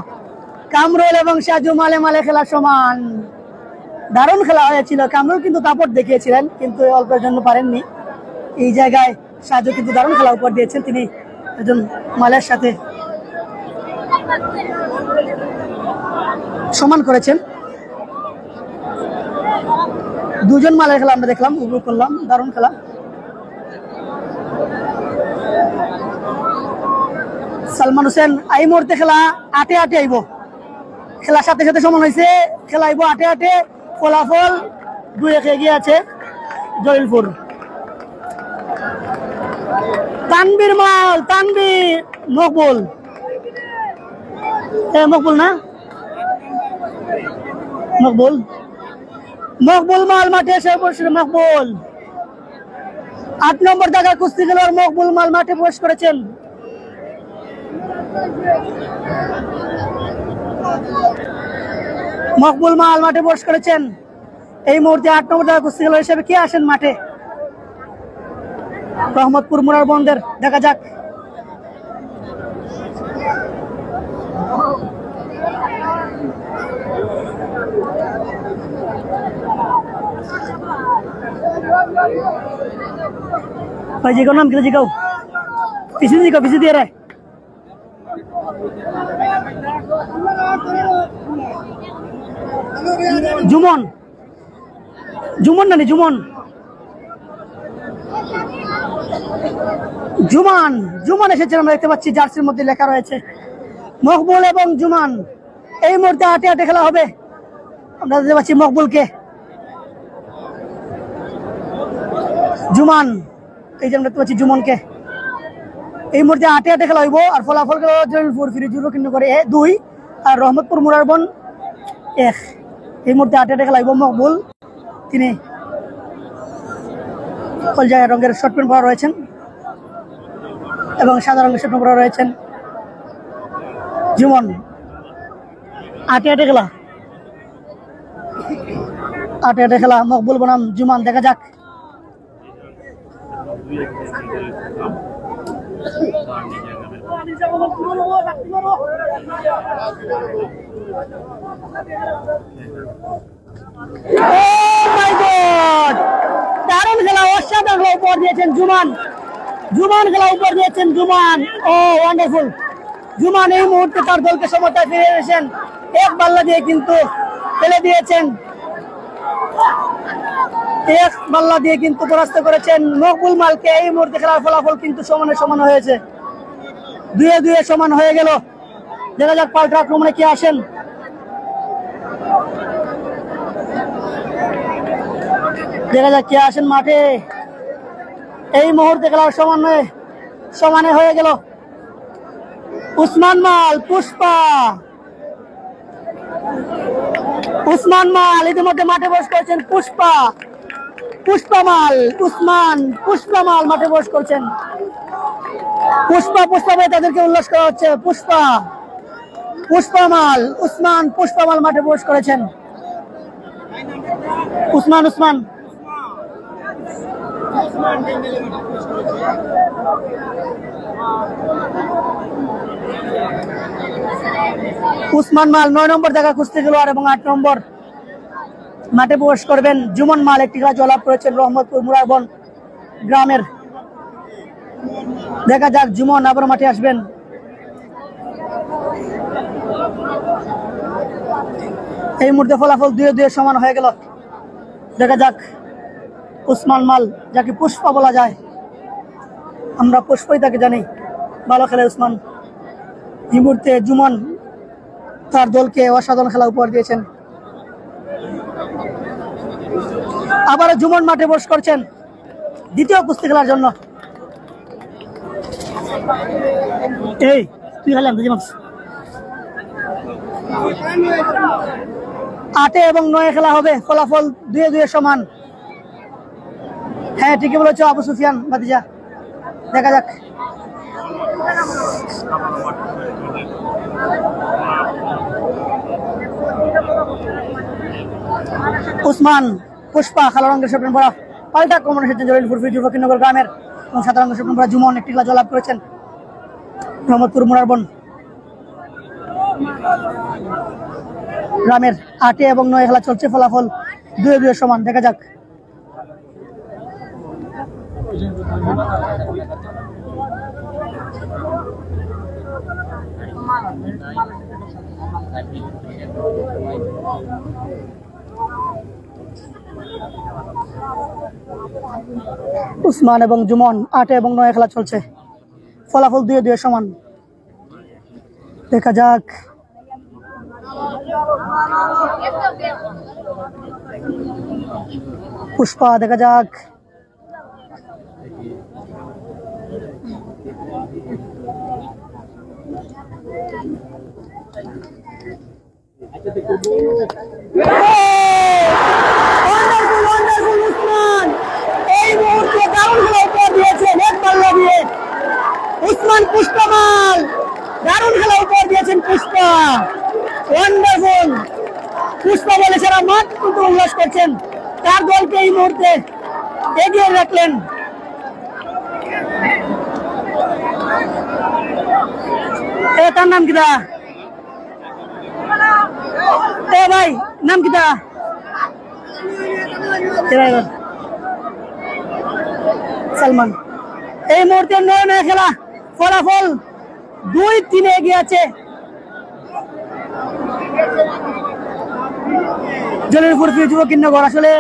কামরুল এবং সাজু মালে মালে খেলা সমান। দারুণ খেলা হয়েছিল। কামরুল কিন্তু দাপট দেখিয়েছিলেন, কিন্তু অল্পের জন্য পারেননি। এই জায়গায় সাজু কিন্তু দারুণ খেলা উপহার দিয়েছেন। তিনি একজন মালের সাথে সমান করেছেন। দুজন মালের খেলা আমরা দেখলাম, উপভোগ করলাম, দারুণ খেলা। সালমান হোসেন এই মুহূর্তে খেলা আটে আটে আইব, খেলার সাথে সাথে সমান হয়েছে, খেলা আইব আটে আটে। ফলাফল 2-1 এগিয়ে আছে জলিলপুর। তানবীর মাল, তানবীর মকবুল, মকবুল না মকবুল, মকবুল মাল মাঠে এসে বসে। মকবুল 8 নম্বর জায়গায় কুস্তি খেলোয়াড় মকবুল মাল মাঠে প্রবেশ করেছেন। মকবুল মাল মাঠে প্রবেশ করেছেন। এই মুহূর্তে 8 নম্বর জায়গায় কুস্তি খেলোয়াড় হিসেবে কে আসেন মাঠে? রহমতপুর মুরার বন্দের। দেখা যাক। भाई जी को नाम किधर जी का पीछे दे रहा है। जुमन, जुमन ना नहीं, जुमन, जुमान, जुमान এসেছেন আমরা দেখতে পাচ্ছি, জার্সির মধ্যে লেখা রয়েছে মকবুল এবং জুমান। এই মুহূর্তে আটে আটে খেলা হবে। আমরা দেখতে পাচ্ছি মকবুলকে, জুমান, এই যে আমরা দেখতে পাচ্ছি জুমনকে। এই মুহূর্তে আটে আটে খেলা হইব। আর ফলাফল জলিলপুর ফিরোজুর কিন্তু করে 2 আর রহমতপুর মুরারবন 1। এই মুহূর্তে আটে আটে খেলা হইব। মকবুল তিনি কলজায় রঙের শর্ট প্যান্ট পরা রয়েছেন এবং সাদা রঙের শর্ট প্যান্ট পরা রয়েছেন। জুমন আটে আটে খেলা, আটে আটে খেলা, মকবুল বনাম জুমান। দেখা যাক দারুণ খেলা, অসাধারণ উপর দিয়েছেন জুমান। জুমান খেলা উপর দিয়েছেন জুমান। ও ওয়ান্ডারফুল। জুমান এই মুহূর্তে তার দলকে সমতায় ফিরে এসেছেন, এক বাল্লা দিয়ে কিন্তু ফেলে দিয়েছেন, এক বাল্লা দিয়ে কিন্তু পরাস্ত করেছেন মকবুল মালকে। এই মুহূর্তে খেলার ফলাফল কিন্তু সমানে সমান হয়েছে, 2-2 সমান হয়ে গেল। দেখা যাক পাল্টা আক্রমণে কে আসেন। দেখা যাক কে আসেন মাঠে। এই মুহূর্তে খেলার সমানে হয়ে গেল। উসমান মাল, পুষ্পা, উসমান মাল ইতিমধ্যে মাঠে বস করেছেন। পুষ্পা, পুষ্পা মাল, উসমান, পুষ্পা মাল মাঠে বস করছেন। পুষ্পা ভাই তাদেরকে উল্লাস করা হচ্ছে। পুষ্পা, পুষ্পা মাল, উসমান, পুষ্পা মাল মাঠে বস করেছেন। উসমান মাল 9 নম্বর জায়গা কুস্তি খেলোয়াড় এবং 8 নম্বর মাঠে প্রবেশ করবেন জুমন মাল। একটি খেলা জয়লাভ করেছেন রহমতপুর মুরারবন গ্রামের। দেখা যাক জুমন আবার মাঠে আসবেন। এই মুহূর্তে ফলাফল 2-2 সমান হয়ে গেল। দেখা যাক উসমান মাল, যাকে পুষ্পা বলা যায়, আমরা পুষ্পই তাকে জানি, ভালো খেলে উসমান। এই মুহূর্তে জুমন তার দলকে অসাধারণ খেলা উপহার দিয়েছেন। আবারও জুমন মাঠে বস করছেন দ্বিতীয় কুস্তি খেলার জন্য। এই তুই খেলাম 8 এবং 9 খেলা হবে, ফলাফল 2-2 সমান। হ্যাঁ ঠিকই বলেছো আবু সুফিয়ান ভাতিজা। দেখা যাক। উসমান, পুষ্পা কালো রঙের শপিং পরা, পাল্টা আক্রমণ এসেছেন জলিলপুর ফকিরনগর গ্রামের এবং 7 রঙের শপিং পরা জুমন। একটি খেলা জয়লাভ করেছেন রহমতপুর মুরারবন গ্রামের। 8 এবং 9 খেলা চলছে, ফলাফল 2-2 সমান। দেখা যাক। উসমান এবং জুমন 8 এবং 9 খেলা চলছে, ফলাফল 2-2 সমান। দেখা যাক। পুষ্পা, দেখা যাক। এই মুহূর্তে দারুণ খেলা উপহার দিয়েছেন এক পাল্লা দিয়ে উসমান। পুষ্পা মাল দারুণ খেলা উপহার দিয়েছেন পুষ্পা। ওয়ান্ডারফুল। পুষ্পা বলে সারা মাঠ কিন্তু উল্লাস করছেন, তার দলকে এই মুহূর্তে এগিয়ে রাখলেন। তার নাম কিটা? ভাই নাম কিটা? সালমান। এই মুহূর্তে 9 খেলা, ফলাফল 2-3 এগিয়ে আছে জলিলপুর ফকিরনগর। আসলে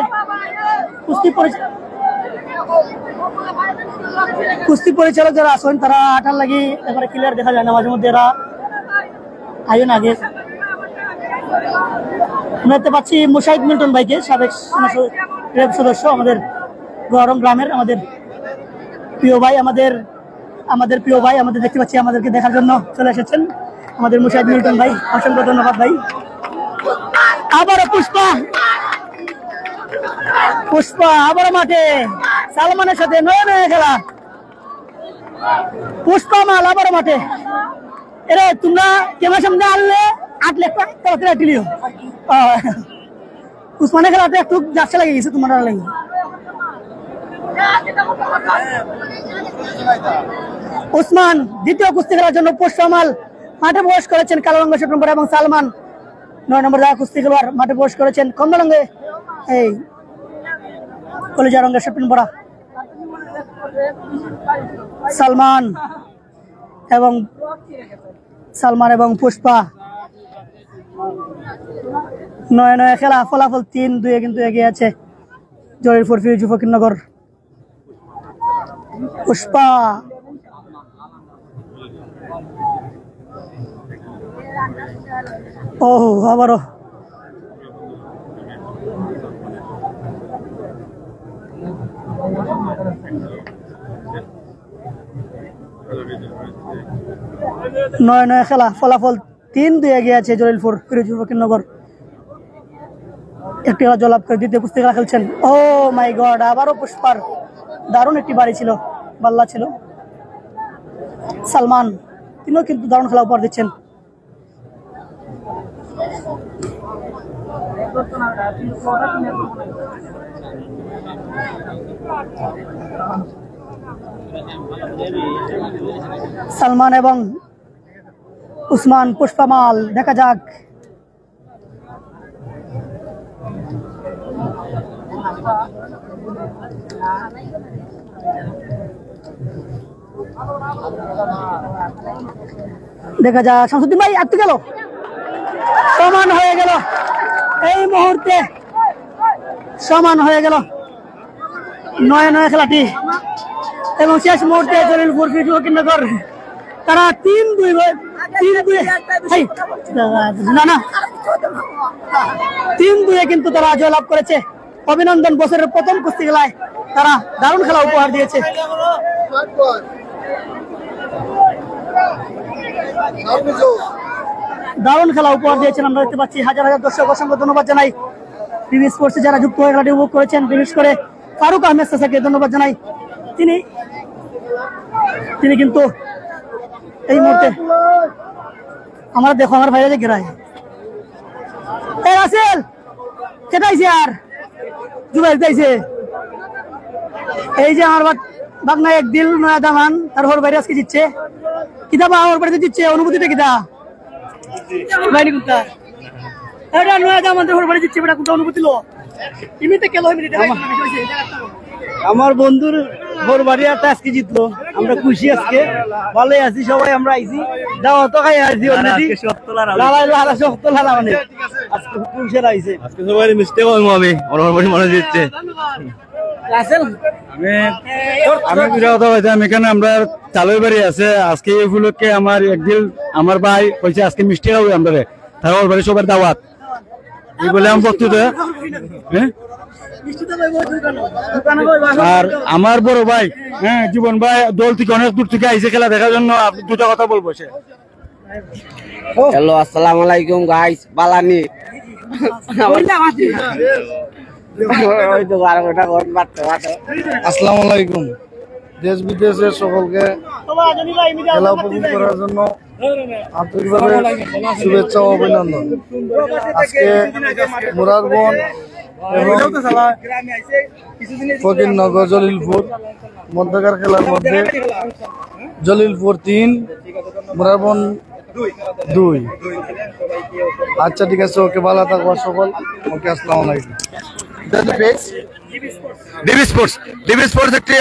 কুস্তি পরিচালক যারা আছেন তারা আটার লাগি এবারে ক্লিয়ার দেখা যায় না, মাঝে মধ্যে এরা আইন আগে দেখতে পাচ্ছি মুশাহিদ মিল্টন ভাইকে, সাবেক সদস্য আমাদের গরম গ্রামের, আমাদের প্রিয় ভাই, আমাদের প্রিয় ভাই, আমাদের দেখতে পাচ্ছি আমাদেরকে দেখার জন্য চলে এসেছেন আমাদের মুশাহিদ মিল্টন ভাই, অসংখ্য ধন্যবাদ ভাই। আবারও পুষ্পা আবারও মাঠে সালমানের সাথে 9 খেলা। পুষ্পা মাল আবারও মাঠে। এরে তোমরা ক্যামেরার সামনে আটলে টিলিও উসমানের খেলাটা একটু যাচ্ছে লাগে গেছে তোমার লাগে। উসমান দ্বিতীয় কুস্তি খেলার জন্য পুষ্পমাল মাঠে প্রবেশ করেছেন কালো রঙের শার্ট নম্বর এবং সালমান 9 নম্বর জায়গা কুস্তি খেলোয়াড় মাঠে প্রবেশ করেছেন কমলা রঙে এই কলিজা রঙের শার্ট নম্বর সালমান এবং পুষ্পা 9-9 খেলা ফলাফল 3-2 কিন্তু এগিয়ে আছে জলিলপুর ফিরোজ ফকিরনগর। পুষ্পা আবারও নয় খেলা ফলাফল 3-2 এগিয়ে আছে জলিলপুর ফিরোজ ফকিরনগর। একটি খেলা জয়লাভ করে দ্বিতীয় কুস্তি খেলা খেলছেন। ও মাই গড, আবারও পুষ্পার দারুণ একটি বাড়ি ছিল, বাল্লা ছিল। সালমান তিনিও কিন্তু দারুণ খেলা উপহার দিচ্ছেন। সালমান এবং উসমান পুষ্পামাল, দেখা যাক শামসুদ্দিন ভাই আটকে গেল, সমান হয়ে গেল, এই মুহূর্তে সমান হয়ে গেল 9-9 খেলাটি এবং শেষ মুহূর্তে জলিলপুর ফিরোজ ফকিরনগর তারা 3-2 কিন্তু তারা জয়লাভ করেছে। অভিনন্দন, বছরের প্রথম কুস্তি খেলায় তারা দারুণ খেলা উপহার দিয়েছে। দারুণ খেলা উপহার দিয়েছেন আমরা দেখতে পাচ্ছি। হাজার হাজার দর্শক, অসংখ্য ধন্যবাদ জানাই টিভি স্পোর্টসে যারা যুক্ত হয়ে খেলাটি উপভোগ করেছেন, বিশেষ করে ফারুক আহমেদ চাচাকে ধন্যবাদ জানাই। তিনি কিন্তু এই মুহূর্তে আমরা দেখো আমার ভাইরা যে গেরায় রাসেল কেটাইছে আর জুবাইর দিয়েছে, এই যে আমার বাগনা এক দিল নয়া দামান তার ওর বাইরে আজকে দিচ্ছে কিতাবা ওর বাড়িতে দিচ্ছে, অনুভূতিটা কিতা বাইনি কোনটা এটা নয়া দামান ওর বাড়ি দিচ্ছে, বেটা কোনটা অনুভূতি লো এমনিতে কেলো আমার বন্ধুর ওর বাড়ি একটা আজকে জিতলো, আমরা খুশি, আজকে ভালোই আছি সবাই, আমরা আইছি দাওয়া তো খাই আসছি অলরেডি মানে আজকে খুশি আইছে, আজকে সবাই মিস্টেক হইম আমি ওর বাড়ি মনে দিচ্ছে আমি বিরাট কথা বলছি। আমি এখানে আমরা চালুর বাড়ি আছে আজকে এই উপলক্ষে আমার একদিন আমার ভাই কইছে আজকে মিষ্টি খাবো আমরা, তার ওর বাড়ি সবার দাওয়াত এই বলে আমি প্রস্তুত। আর আমার বড় ভাই জীবন ভাই দল থেকে অনেক দূর থেকে আইসে খেলা দেখার জন্য, আপনি দুটা কথা বলবো সে। হ্যালো, আসসালামু আলাইকুম গাইস, বালানি আসসালামু আলাইকুম, দেশ বিদেশের সকলকে খেলা উপভোগ করার জন্য আন্তরিকভাবে শুভেচ্ছা ও অভিনন্দন। আজকে মুরারবন এবং ফকিরনগর জলিলপুর মধ্যকার খেলার মধ্যে জলিলপুর 3 মুরারবন 2। আচ্ছা ঠিক আছে, ওকে, ভালো থাকবো সকল, ওকে, আসসালামু আলাইকুম। ডিবি স্পোর্টস একটি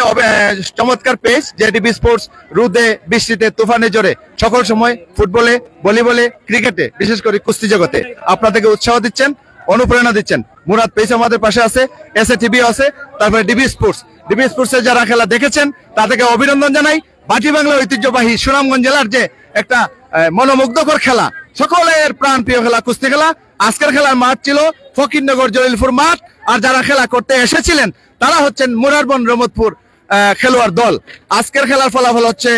চমৎকার পেজ, যে ডিবি স্পোর্টস রোদে বৃষ্টিতে তুফানে জোরে সকল সময় ফুটবলে, ভলিবলে, ক্রিকেটে, বিশেষ করে কুস্তি জগতে আপনাদেরকে উৎসাহ দিচ্ছেন, অনুপ্রেরণা দিচ্ছেন। মুরাদ পেজ আমাদের পাশে আছে, এসএ টিভি আছে, তারপরে ডিবি স্পোর্টস এর যারা খেলা দেখেছেন তাদেরকে অভিনন্দন জানাই। বাটি বাংলা ঐতিহ্যবাহী সুনামগঞ্জ জেলার যে একটা মনোমুগ্ধকর খেলা, সকলের প্রাণ প্রিয় খেলা, কুস্তি খেলা। আজকের খেলার মাঠ ছিল ফকিরনগর জলিলপুর মাঠ, আর যারা খেলা করতে এসেছিলেন তারা হচ্ছেন মুরারবন রহমতপুর খেলোয়াড় দল। আজকের খেলার ফলাফল হচ্ছে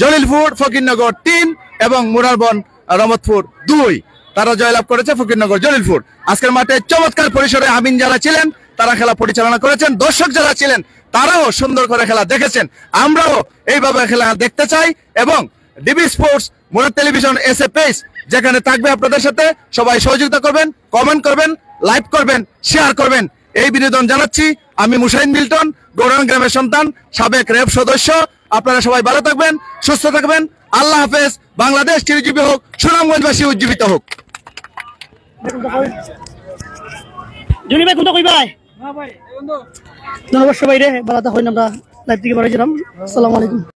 জলিলপুর ফকিরনগর 3 এবং মুরারবন রহমতপুর 2, তারা জয়লাভ করেছে ফকিরনগর জলিলপুর। আজকের মাঠে চমৎকার পরিসরে আমিন যারা ছিলেন তারা খেলা পরিচালনা করেছেন, দর্শক যারা ছিলেন তারাও সুন্দর করে খেলা দেখেছেন। আমরাও এইভাবে খেলা দেখতে চাই এবং DB sports Murad television SA page যেখানে থাকবে আপনাদের সাথে, সবাই সহযোগিতা করবেন, কমেন্ট করবেন, লাইক করবেন, শেয়ার করবেন, এই বিনোদন জানাচ্ছি। আমি মুশাইন মিল্টন, গৌরান গ্রামের সন্তান, সাবেক র্যাব সদস্য। আপনারা সবাই ভালো থাকবেন, সুস্থ থাকবেন। আল্লাহ হাফেজ। বাংলাদেশ চিরজীবী হোক, সুনামগঞ্জবাসী উজ্জীবিত হোক। জনি ভাই কোনটা কইবাই ধন্যবাদ সবাই রে বালাতা হইন আমরা লাইভ থেকে বাড়াইছিলাম। আসসালামু আলাইকুম।